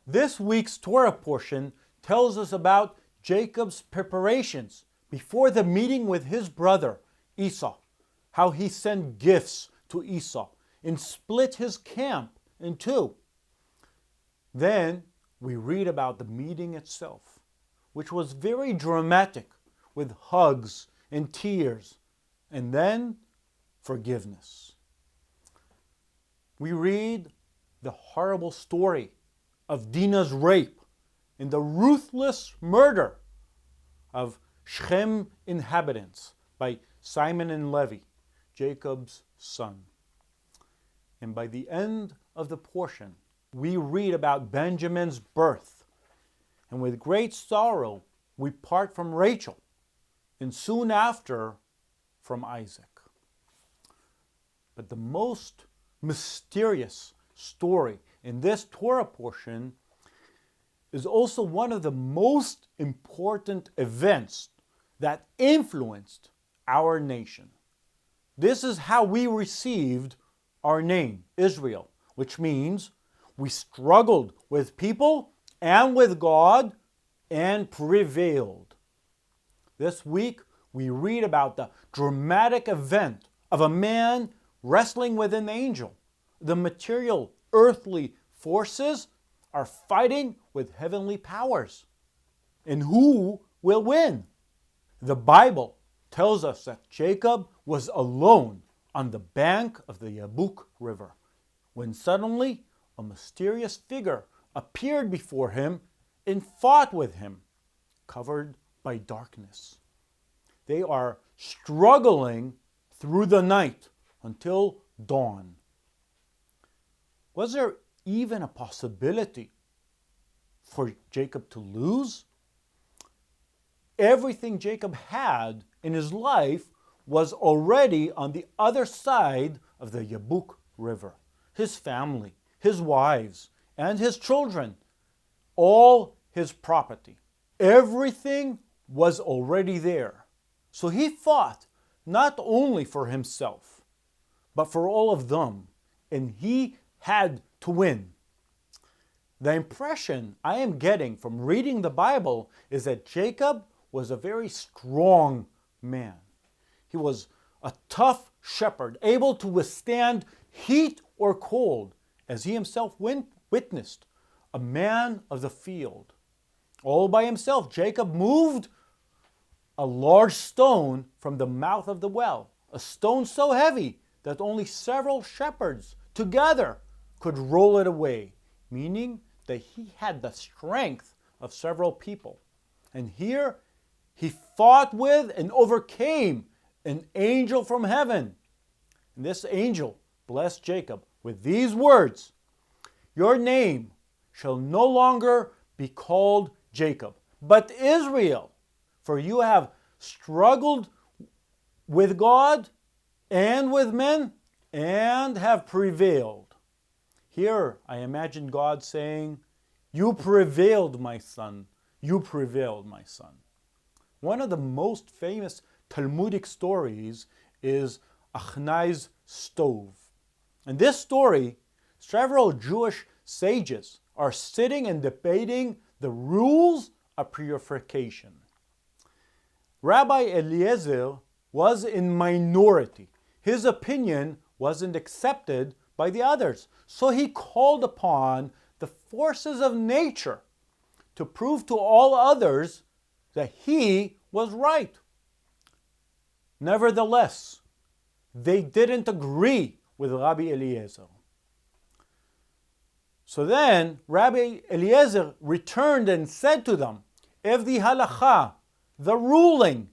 This week's Torah portion tells us about Jacob's preparations before the meeting with his brother Esau, how he sent gifts to Esau and split his camp in two. Then we read about the meeting itself, which was very dramatic, with hugs and tears, and then forgiveness. We read the horrible story of Dinah's rape and the ruthless murder of Shechem inhabitants by Simon and Levi, Jacob's son. And by the end of the portion, we read about Benjamin's birth. And with great sorrow, we part from Rachel, and soon after, from Isaac. But the most mysterious story in this Torah portion is also one of the most important events that influenced our nation. This is how we received our name, Israel, which means we struggled with people and with God and prevailed. This week, we read about the dramatic event of a man wrestling with an angel. The material, earthly forces are fighting with heavenly powers. And who will win? The Bible tells us that Jacob was alone on the bank of the Yabuk River, when suddenly a mysterious figure appeared before him and fought with him, covered by darkness. They are struggling through the night until dawn. Was there even a possibility for Jacob to lose? Everything Jacob had in his life was already on the other side of the Yabuk River. His family, his wives, and his children, all his property. Everything was already there. So he fought not only for himself, but for all of them, and he had to win. The impression I am getting from reading the Bible is that Jacob was a very strong man. He was a tough shepherd, able to withstand heat or cold, as he himself witnessed, a man of the field. All by himself, Jacob moved a large stone from the mouth of the well, a stone so heavy that only several shepherds together could roll it away, meaning that he had the strength of several people. And here he fought with and overcame an angel from heaven. And this angel blessed Jacob with these words: "Your name shall no longer be called Jacob, but Israel, for you have struggled with God and with men and have prevailed." Here I imagine God saying, "You prevailed, my son. You prevailed, my son." One of the most famous Talmudic stories is Achnai's stove. In this story, several Jewish sages are sitting and debating the rules of purification. Rabbi Eliezer was in minority. His opinion wasn't accepted by the others. So he called upon the forces of nature to prove to all others that he was right. Nevertheless, they didn't agree with Rabbi Eliezer. So then Rabbi Eliezer returned and said to them, "If the halacha, the ruling,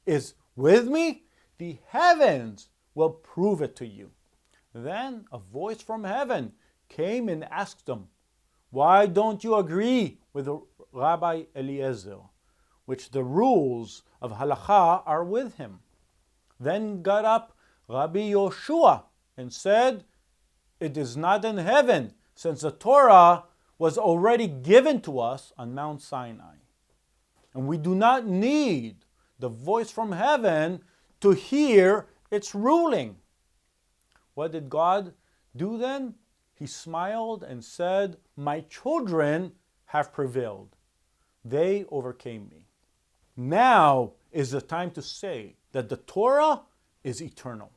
is with me, the heavens will prove it to you." Then a voice from heaven came and asked them, "Why don't you agree with Rabbi Eliezer, which the rules of halacha are with him?" Then got up Rabbi Yeshua and said, "It is not in heaven, since the Torah was already given to us on Mount Sinai. And we do not need the voice from heaven to hear its ruling." What did God do then? he smiled and said, "My children have prevailed. They overcame me." Now is the time to say that the Torah is eternal,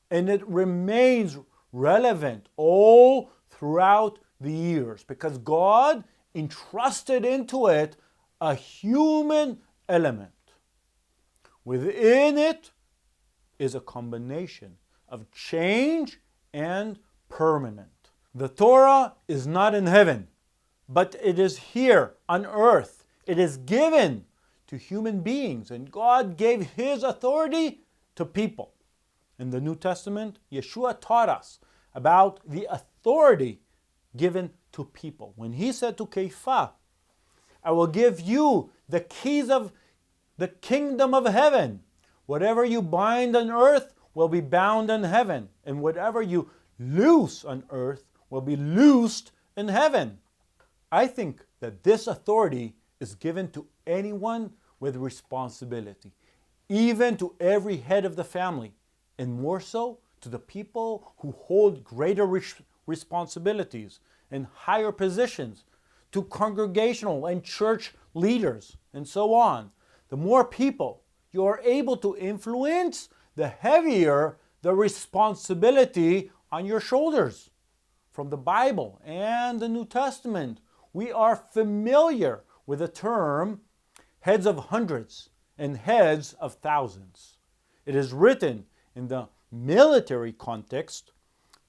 and it remains relevant all throughout the years because God entrusted into it a human element. Within it is a combination of change and permanent. The Torah is not in heaven, but it is here on earth. It is given to human beings, and God gave His authority to people. In the New Testament, Yeshua taught us about the authority given to people. When He said to Kepha, "I will give you the keys of the kingdom of heaven. Whatever you bind on earth will be bound in heaven, and whatever you loose on earth will be loosed in heaven." I think that this authority is given to anyone with responsibility, even to every head of the family, and more so to the people who hold greater responsibilities and higher positions, to congregational and church leaders, and so on. The more people you are able to influence, the heavier the responsibility on your shoulders. From the Bible and the New Testament, we are familiar with the term heads of hundreds and heads of thousands. It is written in the military context,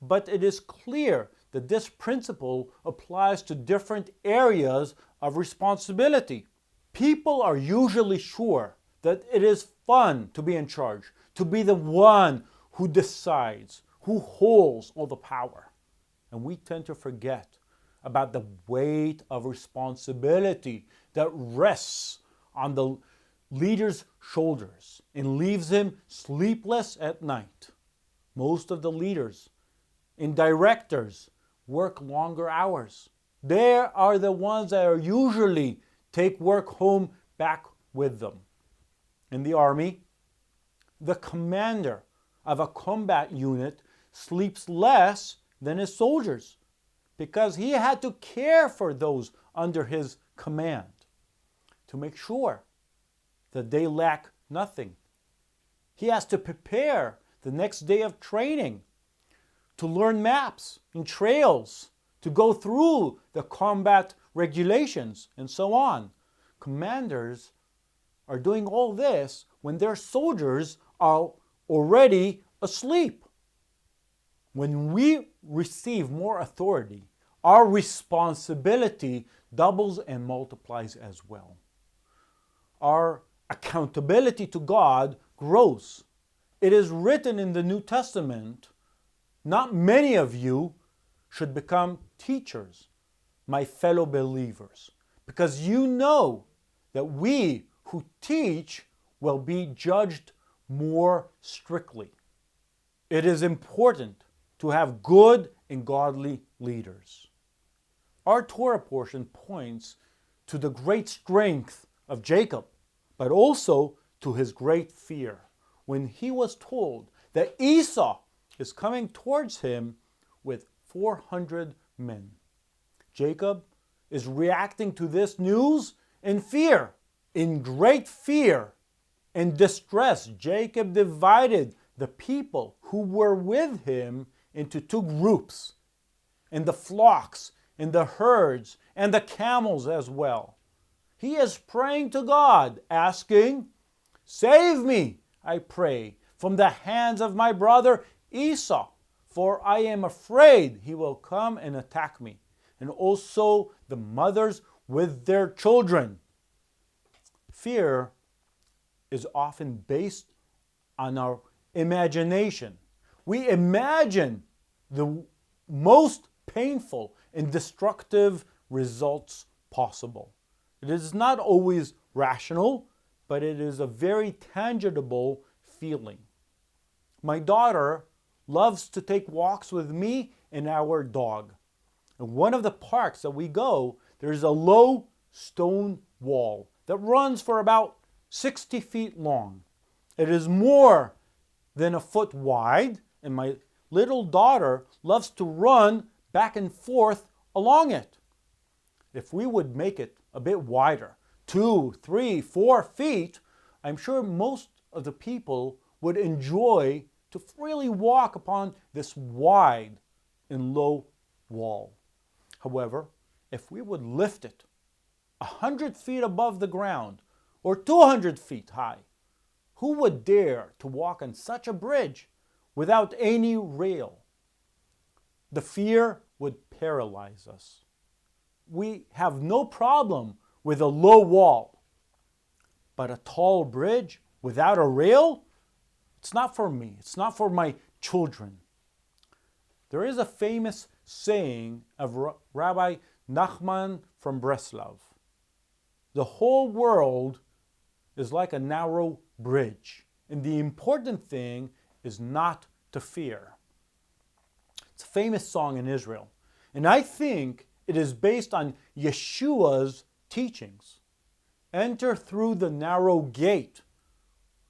but it is clear that this principle applies to different areas of responsibility. People are usually sure that it is fun to be in charge, to be the one who decides, who holds all the power. And we tend to forget about the weight of responsibility that rests on the leader's shoulders and leaves him sleepless at night. Most of the leaders and directors work longer hours. They are the ones that are usually take work home back with them. In the army, the commander of a combat unit sleeps less than his soldiers because he had to care for those under his command to make sure that they lack nothing. He has to prepare the next day of training, to learn maps and trails, to go through the combat regulations, and so on. Commanders are doing all this when their soldiers are already asleep. When we receive more authority, our responsibility doubles and multiplies as well. Our accountability to God grows. It is written in the New Testament, "Not many of you should become teachers, my fellow believers, because you know that we who teach will be judged more strictly." It is important to have good and godly leaders. Our Torah portion points to the great strength of Jacob, but also to his great fear when he was told that Esau is coming towards him with 400 men. Jacob is reacting to this news in fear. In great fear and distress, Jacob divided the people who were with him into two groups, and the flocks and the herds and the camels as well. He is praying to God, asking, "Save me, I pray, from the hands of my brother Esau, for I am afraid he will come and attack me, and also the mothers with their children." Fear is often based on our imagination. We imagine the most painful and destructive results possible. It is not always rational, but it is a very tangible feeling. My daughter loves to take walks with me and our dog. In one of the parks that we go, there is a low stone wall that runs for about 60 feet long. It is more than a foot wide, and my little daughter loves to run back and forth along it. If we would make it a bit wider, 2, 3, 4 feet, I'm sure most of the people would enjoy to freely walk upon this wide and low wall. However, if we would lift it 100 feet above the ground or 200 feet high, who would dare to walk on such a bridge without any rail? The fear would paralyze us. We have no problem with a low wall, but a tall bridge without a rail? It's not for me. It's not for my children. There is a famous saying of Rabbi Nachman from Breslov. The whole world is like a narrow bridge, and the important thing is not to fear. It's a famous song in Israel, and I think it is based on Yeshua's teachings. Enter through the narrow gate,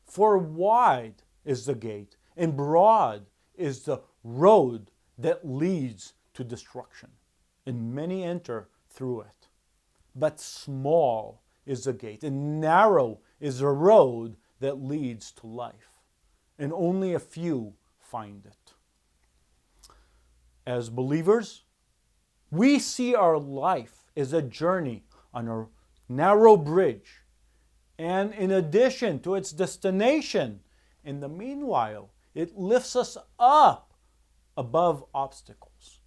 for wide is the gate, and broad is the road that leads to destruction, and many enter through it. But small is the gate, and narrow is the road that leads to life, and only a few find it. As believers, we see our life as a journey on a narrow bridge, and in addition to its destination, in the meanwhile, it lifts us up above obstacles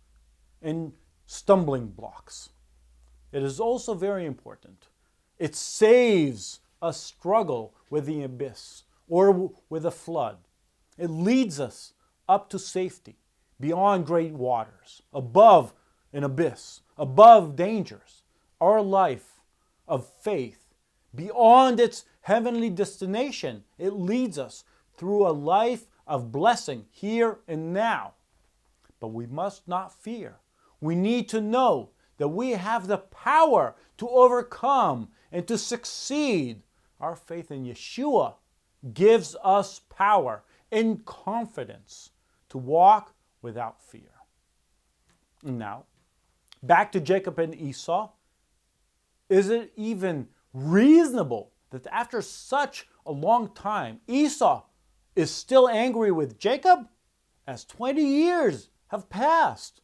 and stumbling blocks. It is also very important. It saves a struggle with the abyss or with a flood. It leads us up to safety, beyond great waters, above an abyss, above dangers. Our life of faith, beyond its heavenly destination, it leads us through a life of blessing here and now. But we must not fear. We need to know that we have the power to overcome and to succeed. Our faith in Yeshua gives us power and confidence to walk without fear. Now, back to Jacob and Esau. Is it even reasonable that after such a long time, Esau is still angry with Jacob? As 20 years have passed.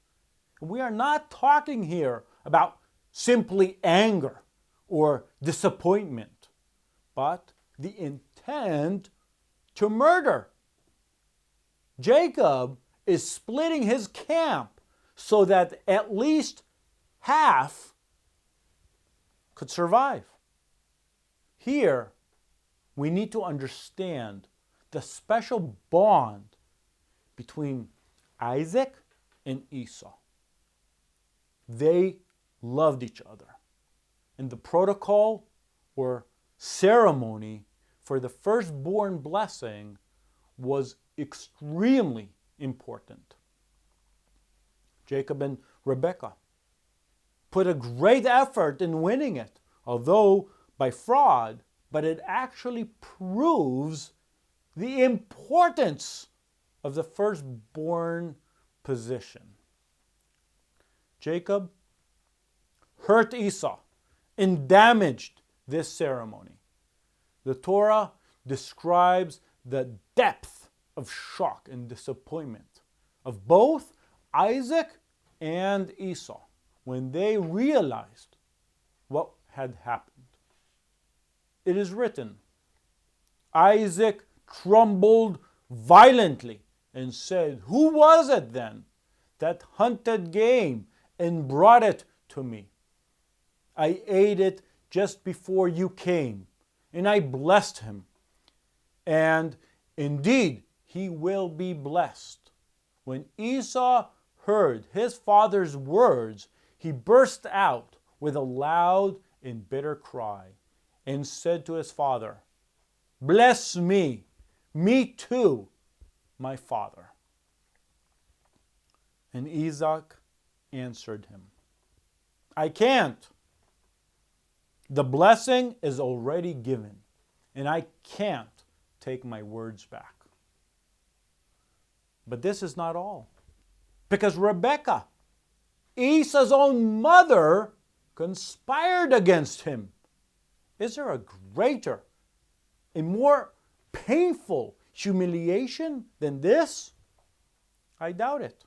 We are not talking here about simply anger or disappointment, but the intent to murder. Jacob is splitting his camp so that at least half could survive. Here, we need to understand the special bond between Isaac and Esau. They loved each other. And the protocol or ceremony for the firstborn blessing was extremely important. Jacob and Rebekah put a great effort in winning it, although by fraud, but it actually proves the importance of the firstborn position. Jacob hurt Esau and damaged this ceremony. The Torah describes the depth of shock and disappointment of both Isaac and Esau when they realized what had happened. It is written, Isaac trembled violently and said, "Who was it then that hunted game and brought it to me? I ate it just before you came, and I blessed him. And indeed, he will be blessed." When Esau heard his father's words, he burst out with a loud and bitter cry and said to his father, "Bless me, me too, my father." And Isaac answered him, "I can't. The blessing is already given, and I can't take my words back." But this is not all. Because Rebekah Esau's own mother conspired against him. Is there a greater, a more painful humiliation than this? I doubt it.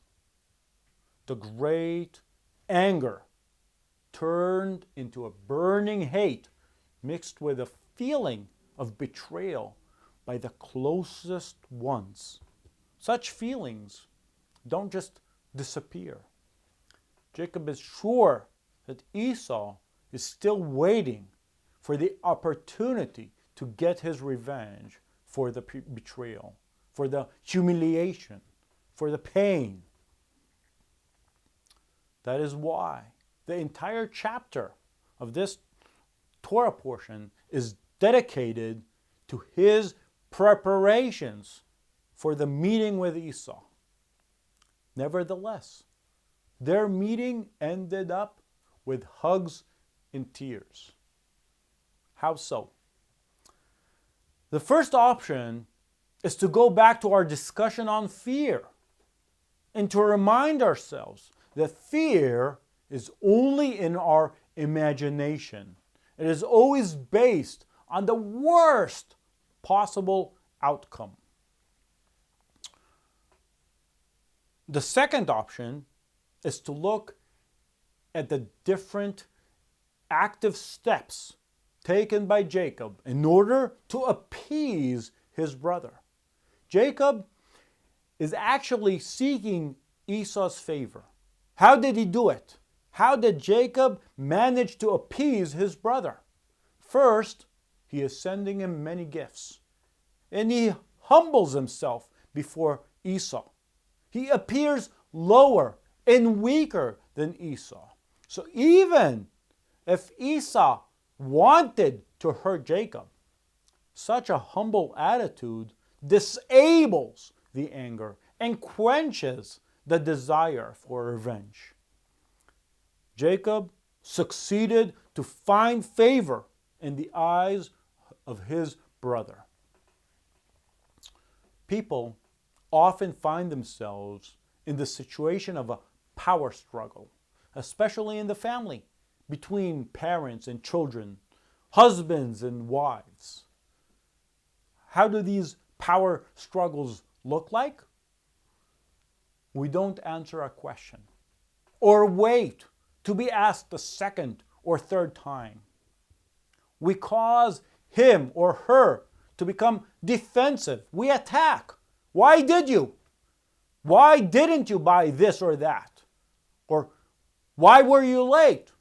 The great anger turned into a burning hate mixed with a feeling of betrayal by the closest ones. Such feelings don't just disappear. Jacob is sure that Esau is still waiting for the opportunity to get his revenge for the betrayal, for the humiliation, for the pain. That is why the entire chapter of this Torah portion is dedicated to his preparations for the meeting with Esau. Nevertheless, their meeting ended up with hugs and tears. How so? The first option is to go back to our discussion on fear and to remind ourselves that fear is only in our imagination. It is always based on the worst possible outcome. The second option is to look at the different active steps taken by Jacob in order to appease his brother. Jacob is actually seeking Esau's favor. How did he do it? How did Jacob manage to appease his brother? First, he is sending him many gifts, and he humbles himself before Esau. He appears lower and weaker than Esau. So even if Esau wanted to hurt Jacob, such a humble attitude disables the anger and quenches the desire for revenge. Jacob succeeded to find favor in the eyes of his brother. People often find themselves in the situation of a power struggle, especially in the family, between parents and children, husbands and wives. How do these power struggles look like? We don't answer a question or wait to be asked the second or third time. We cause him or her to become defensive. We attack. Why did you? Why didn't you buy this or that? Or why were you late?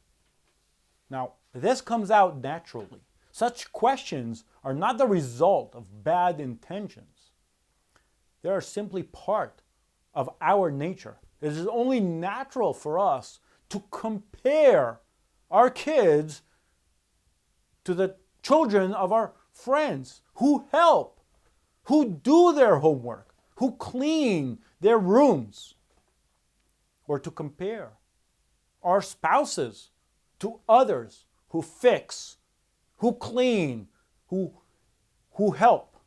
Now, this comes out naturally. Such questions are not the result of bad intentions. They are simply part of our nature. It is only natural for us to compare our kids to the children of our friends who help, who do their homework, who clean their rooms, or to compare our spouses to others who fix, who clean, who help.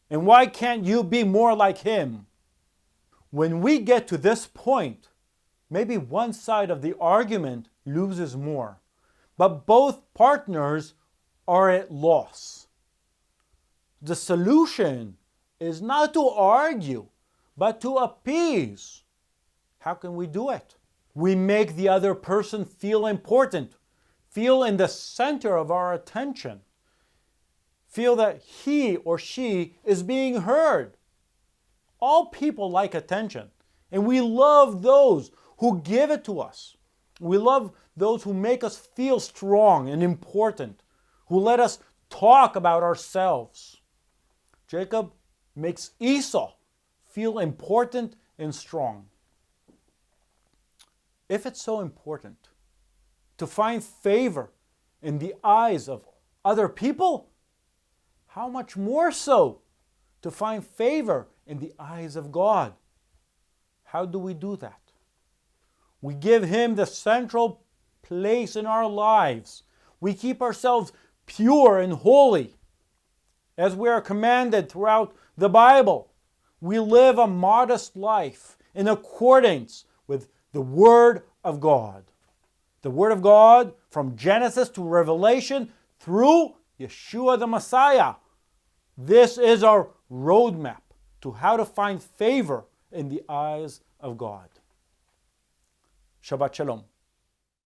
And why can't you be more like him? When we get to this point, maybe one side of the argument loses more, but both partners are at loss. The solution is not to argue, but to appease. How can we do it? We make the other person feel important, feel in the center of our attention, feel that he or she is being heard. All people like attention, and we love those who give it to us. We love those who make us feel strong and important, who let us talk about ourselves. Jacob makes Esau feel important and strong. If it's so important to find favor in the eyes of other people, how much more so to find favor in the eyes of God? How do we do that? We give him the central place in our lives. We keep ourselves pure and holy, as we are commanded throughout the Bible. We live a modest life in accordance with the Word of God. The Word of God from Genesis to Revelation through Yeshua the Messiah. This is our roadmap to how to find favor in the eyes of God. Shabbat Shalom.